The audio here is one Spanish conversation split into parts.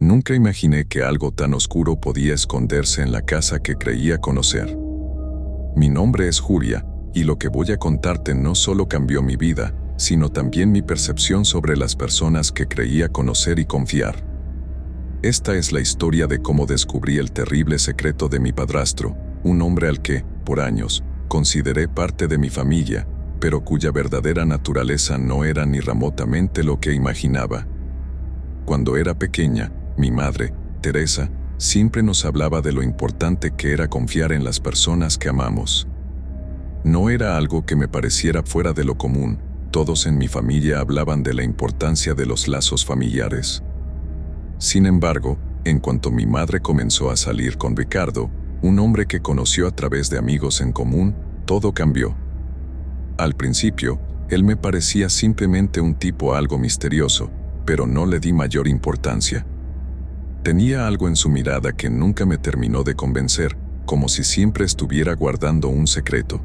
Nunca imaginé que algo tan oscuro podía esconderse en la casa que creía conocer. Mi nombre es Julia, y lo que voy a contarte no solo cambió mi vida, sino también mi percepción sobre las personas que creía conocer y confiar. Esta es la historia de cómo descubrí el terrible secreto de mi padrastro, un hombre al que, por años, consideré parte de mi familia, pero cuya verdadera naturaleza no era ni remotamente lo que imaginaba. Cuando era pequeña, mi madre, Teresa, siempre nos hablaba de lo importante que era confiar en las personas que amamos. No era algo que me pareciera fuera de lo común, todos en mi familia hablaban de la importancia de los lazos familiares. Sin embargo, en cuanto mi madre comenzó a salir con Ricardo, un hombre que conoció a través de amigos en común, todo cambió. Al principio, él me parecía simplemente un tipo algo misterioso, pero no le di mayor importancia. Tenía algo en su mirada que nunca me terminó de convencer, como si siempre estuviera guardando un secreto.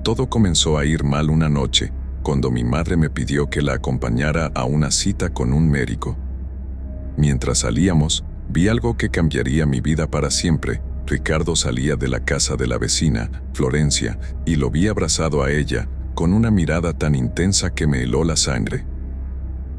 Todo comenzó a ir mal una noche, cuando mi madre me pidió que la acompañara a una cita con un médico. Mientras salíamos, vi algo que cambiaría mi vida para siempre. Ricardo salía de la casa de la vecina, Florencia, y lo vi abrazado a ella, con una mirada tan intensa que me heló la sangre.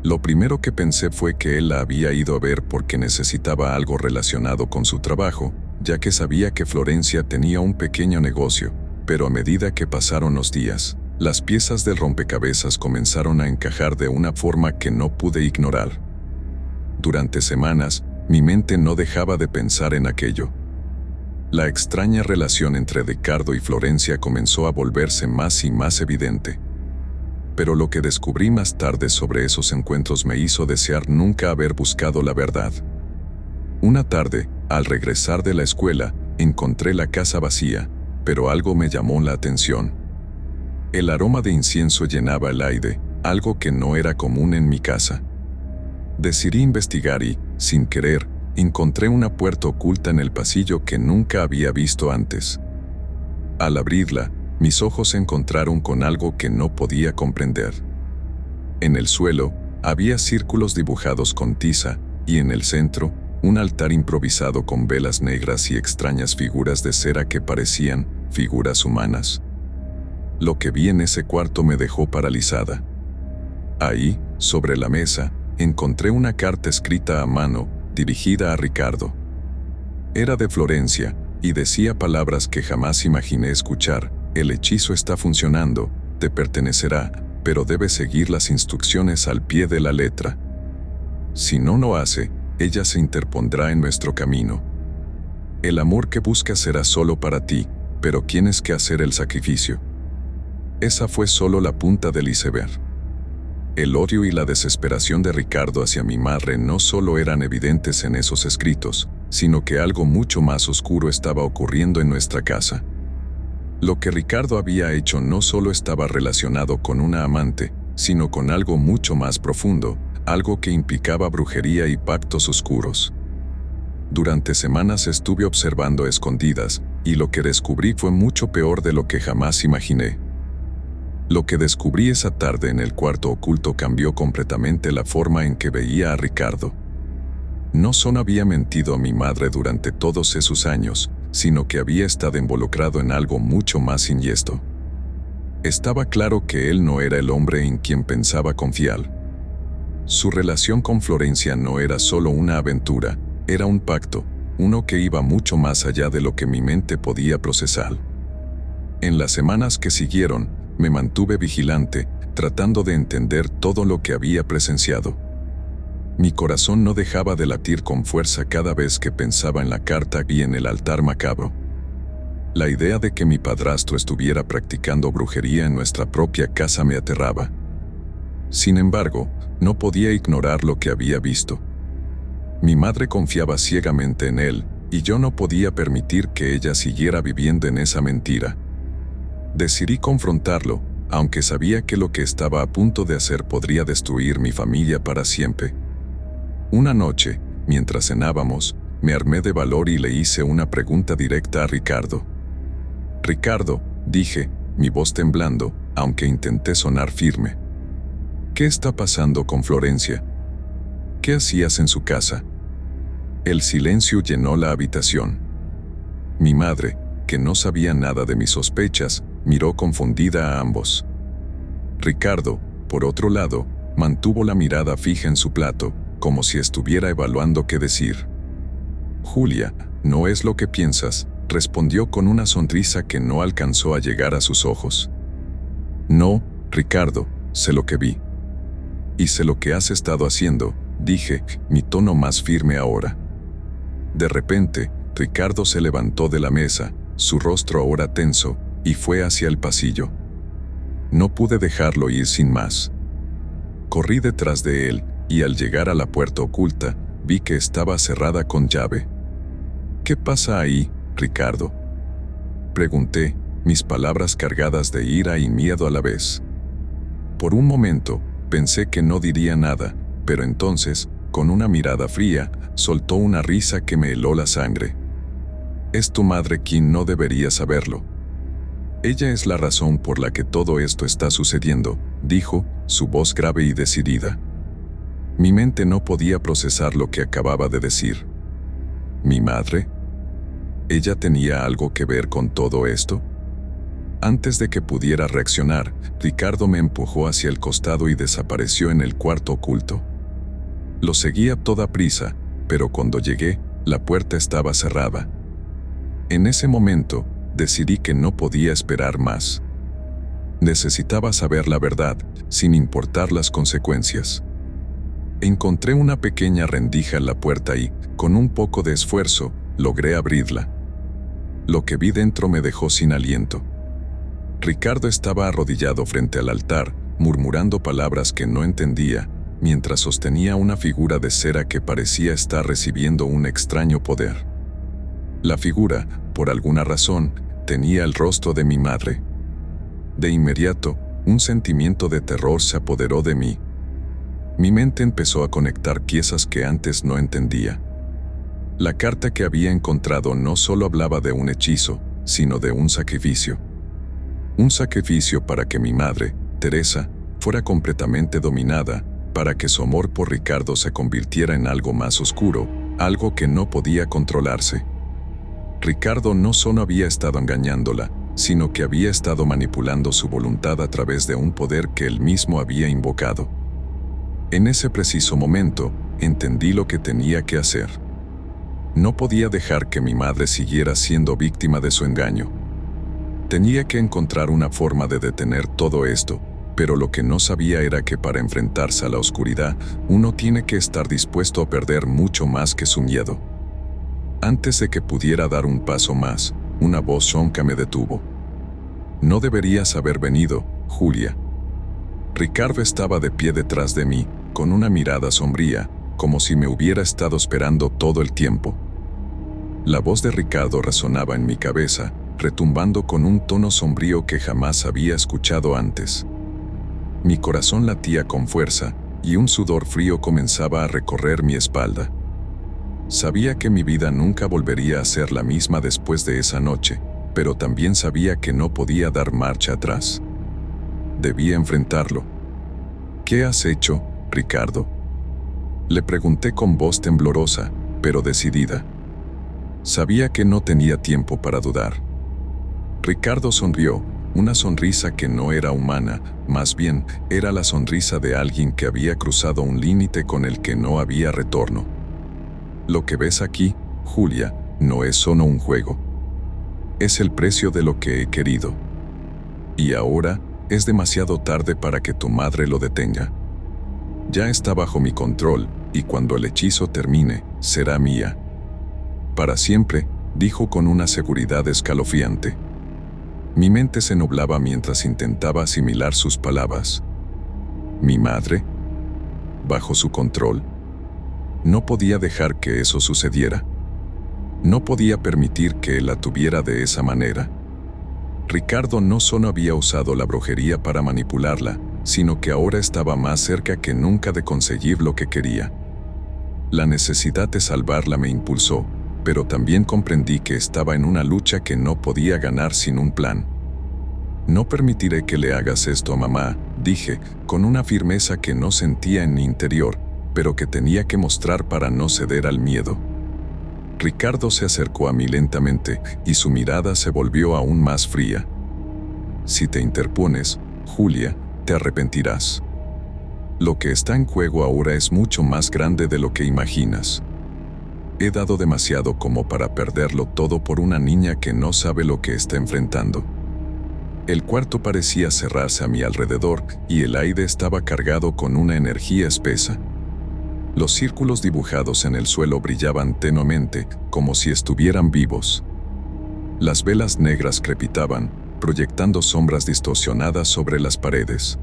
Lo primero que pensé fue que él la había ido a ver porque necesitaba algo relacionado con su trabajo, ya que sabía que Florencia tenía un pequeño negocio, pero a medida que pasaron los días, las piezas del rompecabezas comenzaron a encajar de una forma que no pude ignorar. Durante semanas, mi mente no dejaba de pensar en aquello. La extraña relación entre Ricardo y Florencia comenzó a volverse más y más evidente. Pero lo que descubrí más tarde sobre esos encuentros me hizo desear nunca haber buscado la verdad. Una tarde, al regresar de la escuela, encontré la casa vacía, pero algo me llamó la atención. El aroma de incienso llenaba el aire, algo que no era común en mi casa. Decidí investigar y, sin querer, encontré una puerta oculta en el pasillo que nunca había visto antes. Al abrirla, mis ojos se encontraron con algo que no podía comprender. En el suelo, había círculos dibujados con tiza, y en el centro, un altar improvisado con velas negras y extrañas figuras de cera que parecían figuras humanas. Lo que vi en ese cuarto me dejó paralizada. Ahí, sobre la mesa, encontré una carta escrita a mano, dirigida a Ricardo. Era de Florencia, y decía palabras que jamás imaginé escuchar. El hechizo está funcionando, te pertenecerá, pero debes seguir las instrucciones al pie de la letra. Si no lo hace, ella se interpondrá en nuestro camino. El amor que buscas será solo para ti, pero tienes que hacer el sacrificio. Esa fue solo la punta del iceberg. El odio y la desesperación de Ricardo hacia mi madre no solo eran evidentes en esos escritos, sino que algo mucho más oscuro estaba ocurriendo en nuestra casa. Lo que Ricardo había hecho no solo estaba relacionado con una amante, sino con algo mucho más profundo, algo que implicaba brujería y pactos oscuros. Durante semanas estuve observando a escondidas, y lo que descubrí fue mucho peor de lo que jamás imaginé. Lo que descubrí esa tarde en el cuarto oculto cambió completamente la forma en que veía a Ricardo. No solo había mentido a mi madre durante todos esos años, sino que había estado involucrado en algo mucho más siniestro. Estaba claro que él no era el hombre en quien pensaba confiar. Su relación con Florencia no era solo una aventura, era un pacto, uno que iba mucho más allá de lo que mi mente podía procesar. En las semanas que siguieron, me mantuve vigilante, tratando de entender todo lo que había presenciado. Mi corazón no dejaba de latir con fuerza cada vez que pensaba en la carta y en el altar macabro. La idea de que mi padrastro estuviera practicando brujería en nuestra propia casa me aterraba. Sin embargo, no podía ignorar lo que había visto. Mi madre confiaba ciegamente en él, y yo no podía permitir que ella siguiera viviendo en esa mentira. Decidí confrontarlo, aunque sabía que lo que estaba a punto de hacer podría destruir mi familia para siempre. Una noche, mientras cenábamos, me armé de valor y le hice una pregunta directa a Ricardo. «Ricardo», dije, mi voz temblando, aunque intenté sonar firme. «¿Qué está pasando con Florencia? ¿Qué hacías en su casa? El silencio llenó la habitación. Mi madre, que no sabía nada de mis sospechas, miró confundida a ambos. Ricardo, por otro lado, mantuvo la mirada fija en su plato, como si estuviera evaluando qué decir. Julia, no es lo que piensas, respondió con una sonrisa que no alcanzó a llegar a sus ojos. No, Ricardo, sé lo que vi. Y sé lo que has estado haciendo, dije, mi tono más firme ahora. De repente, Ricardo se levantó de la mesa, su rostro ahora tenso, y fue hacia el pasillo. No pude dejarlo ir sin más. Corrí detrás de él, y al llegar a la puerta oculta, vi que estaba cerrada con llave. ¿Qué pasa ahí, Ricardo?, pregunté, mis palabras cargadas de ira y miedo a la vez. Por un momento, pensé que no diría nada, pero entonces, con una mirada fría, soltó una risa que me heló la sangre. Es tu madre quien no debería saberlo. Ella es la razón por la que todo esto está sucediendo, dijo, su voz grave y decidida. Mi mente no podía procesar lo que acababa de decir. ¿Mi madre? ¿Ella tenía algo que ver con todo esto? Antes de que pudiera reaccionar, Ricardo me empujó hacia el costado y desapareció en el cuarto oculto. Lo seguí a toda prisa, pero cuando llegué, la puerta estaba cerrada. En ese momento, decidí que no podía esperar más. Necesitaba saber la verdad, sin importar las consecuencias. Encontré una pequeña rendija en la puerta y, con un poco de esfuerzo, logré abrirla. Lo que vi dentro me dejó sin aliento. Ricardo estaba arrodillado frente al altar, murmurando palabras que no entendía, mientras sostenía una figura de cera que parecía estar recibiendo un extraño poder. La figura, por alguna razón, tenía el rostro de mi madre. De inmediato, un sentimiento de terror se apoderó de mí. Mi mente empezó a conectar piezas que antes no entendía. La carta que había encontrado no solo hablaba de un hechizo, sino de un sacrificio. Un sacrificio para que mi madre, Teresa, fuera completamente dominada, para que su amor por Ricardo se convirtiera en algo más oscuro, algo que no podía controlarse. Ricardo no solo había estado engañándola, sino que había estado manipulando su voluntad a través de un poder que él mismo había invocado. En ese preciso momento, entendí lo que tenía que hacer. No podía dejar que mi madre siguiera siendo víctima de su engaño. Tenía que encontrar una forma de detener todo esto, pero lo que no sabía era que para enfrentarse a la oscuridad, uno tiene que estar dispuesto a perder mucho más que su miedo. Antes de que pudiera dar un paso más, una voz ronca me detuvo. No deberías haber venido, Julia. Ricardo estaba de pie detrás de mí, con una mirada sombría, como si me hubiera estado esperando todo el tiempo. La voz de Ricardo resonaba en mi cabeza, retumbando con un tono sombrío que jamás había escuchado antes. Mi corazón latía con fuerza, y un sudor frío comenzaba a recorrer mi espalda. Sabía que mi vida nunca volvería a ser la misma después de esa noche, pero también sabía que no podía dar marcha atrás. Debía enfrentarlo. ¿Qué has hecho, Ricardo?, le pregunté con voz temblorosa, pero decidida. Sabía que no tenía tiempo para dudar. Ricardo sonrió, una sonrisa que no era humana, más bien era la sonrisa de alguien que había cruzado un límite con el que no había retorno. Lo que ves aquí, Julia, no es solo un juego. Es el precio de lo que he querido. Y ahora, es demasiado tarde para que tu madre lo detenga. Ya está bajo mi control, y cuando el hechizo termine, será mía. Para siempre, dijo con una seguridad escalofriante. Mi mente se nublaba mientras intentaba asimilar sus palabras. ¿Mi madre? ¿Bajo su control? No podía dejar que eso sucediera. No podía permitir que él la tuviera de esa manera. Ricardo no solo había usado la brujería para manipularla, sino que ahora estaba más cerca que nunca de conseguir lo que quería. La necesidad de salvarla me impulsó, pero también comprendí que estaba en una lucha que no podía ganar sin un plan. No permitiré que le hagas esto a mamá, dije, con una firmeza que no sentía en mi interior, pero que tenía que mostrar para no ceder al miedo. Ricardo se acercó a mí lentamente y su mirada se volvió aún más fría. Si te interpones, Julia, te arrepentirás. Lo que está en juego ahora es mucho más grande de lo que imaginas. He dado demasiado como para perderlo todo por una niña que no sabe lo que está enfrentando. El cuarto parecía cerrarse a mi alrededor y el aire estaba cargado con una energía espesa. Los círculos dibujados en el suelo brillaban tenuemente, como si estuvieran vivos. Las velas negras crepitaban, proyectando sombras distorsionadas sobre las paredes.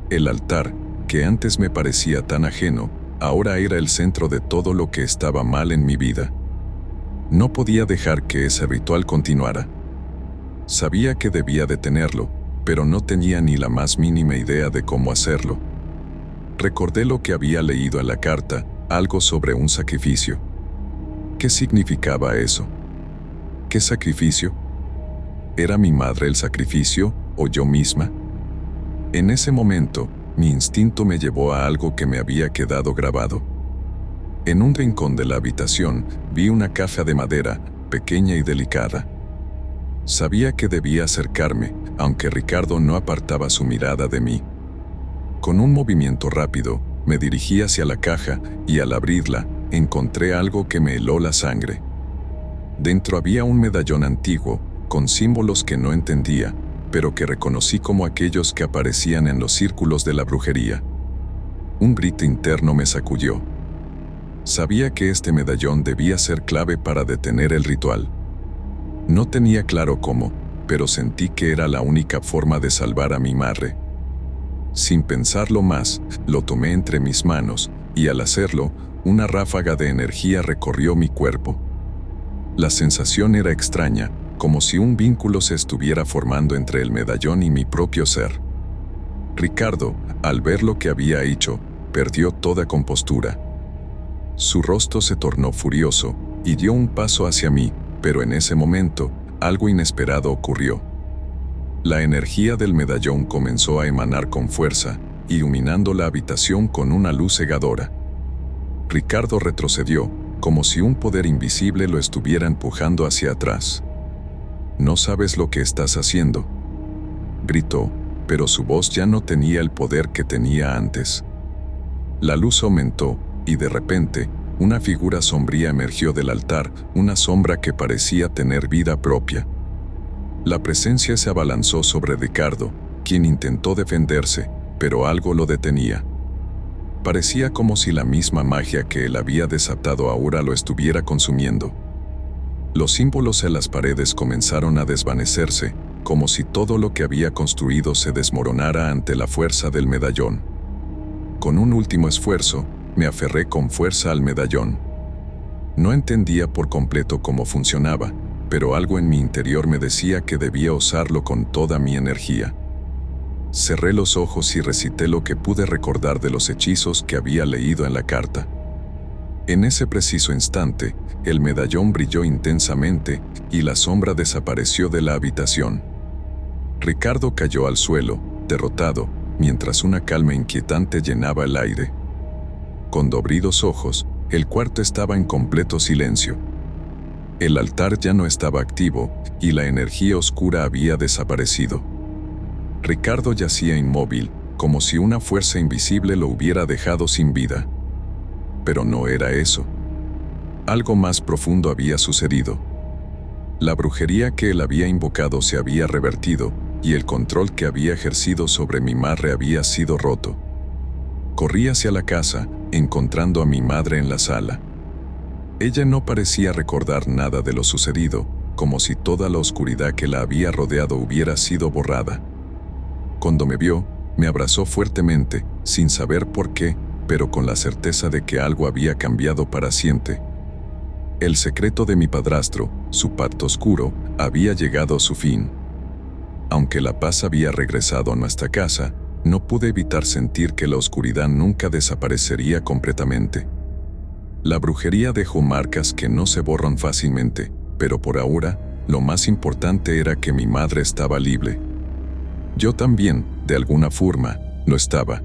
El altar, que antes me parecía tan ajeno, ahora era el centro de todo lo que estaba mal en mi vida. No podía dejar que ese ritual continuara. Sabía que debía detenerlo, pero no tenía ni la más mínima idea de cómo hacerlo. Recordé lo que había leído en la carta, algo sobre un sacrificio. ¿Qué significaba eso? ¿Qué sacrificio? ¿Era mi madre el sacrificio, o yo misma? En ese momento, mi instinto me llevó a algo que me había quedado grabado. En un rincón de la habitación, vi una caja de madera, pequeña y delicada. Sabía que debía acercarme, aunque Ricardo no apartaba su mirada de mí. Con un movimiento rápido, me dirigí hacia la caja y al abrirla, encontré algo que me heló la sangre. Dentro había un medallón antiguo, con símbolos que no entendía, pero que reconocí como aquellos que aparecían en los círculos de la brujería. Un grito interno me sacudió. Sabía que este medallón debía ser clave para detener el ritual. No tenía claro cómo, pero sentí que era la única forma de salvar a mi madre. Sin pensarlo más, lo tomé entre mis manos, y al hacerlo, una ráfaga de energía recorrió mi cuerpo. La sensación era extraña, como si un vínculo se estuviera formando entre el medallón y mi propio ser. Ricardo, al ver lo que había hecho, perdió toda compostura. Su rostro se tornó furioso, y dio un paso hacia mí, pero en ese momento, algo inesperado ocurrió. La energía del medallón comenzó a emanar con fuerza, iluminando la habitación con una luz cegadora. Ricardo retrocedió, como si un poder invisible lo estuviera empujando hacia atrás. «No sabes lo que estás haciendo», gritó, pero su voz ya no tenía el poder que tenía antes. La luz aumentó, y de repente, una figura sombría emergió del altar, una sombra que parecía tener vida propia. La presencia se abalanzó sobre Ricardo, quien intentó defenderse, pero algo lo detenía. Parecía como si la misma magia que él había desatado ahora lo estuviera consumiendo. Los símbolos en las paredes comenzaron a desvanecerse, como si todo lo que había construido se desmoronara ante la fuerza del medallón. Con un último esfuerzo, me aferré con fuerza al medallón. No entendía por completo cómo funcionaba, pero algo en mi interior me decía que debía usarlo con toda mi energía. Cerré los ojos y recité lo que pude recordar de los hechizos que había leído en la carta. En ese preciso instante, el medallón brilló intensamente y la sombra desapareció de la habitación. Ricardo cayó al suelo, derrotado, mientras una calma inquietante llenaba el aire. Con dobridos ojos, el cuarto estaba en completo silencio. El altar ya no estaba activo y la energía oscura había desaparecido. Ricardo yacía inmóvil, como si una fuerza invisible lo hubiera dejado sin vida. Pero no era eso. Algo más profundo había sucedido. La brujería que él había invocado se había revertido, y el control que había ejercido sobre mi madre había sido roto. Corrí hacia la casa, encontrando a mi madre en la sala. Ella no parecía recordar nada de lo sucedido, como si toda la oscuridad que la había rodeado hubiera sido borrada. Cuando me vio, me abrazó fuertemente, sin saber por qué, pero con la certeza de que algo había cambiado para siempre. El secreto de mi padrastro, su pacto oscuro, había llegado a su fin. Aunque la paz había regresado a nuestra casa, no pude evitar sentir que la oscuridad nunca desaparecería completamente. La brujería dejó marcas que no se borran fácilmente, pero por ahora, lo más importante era que mi madre estaba libre. Yo también, de alguna forma, lo estaba.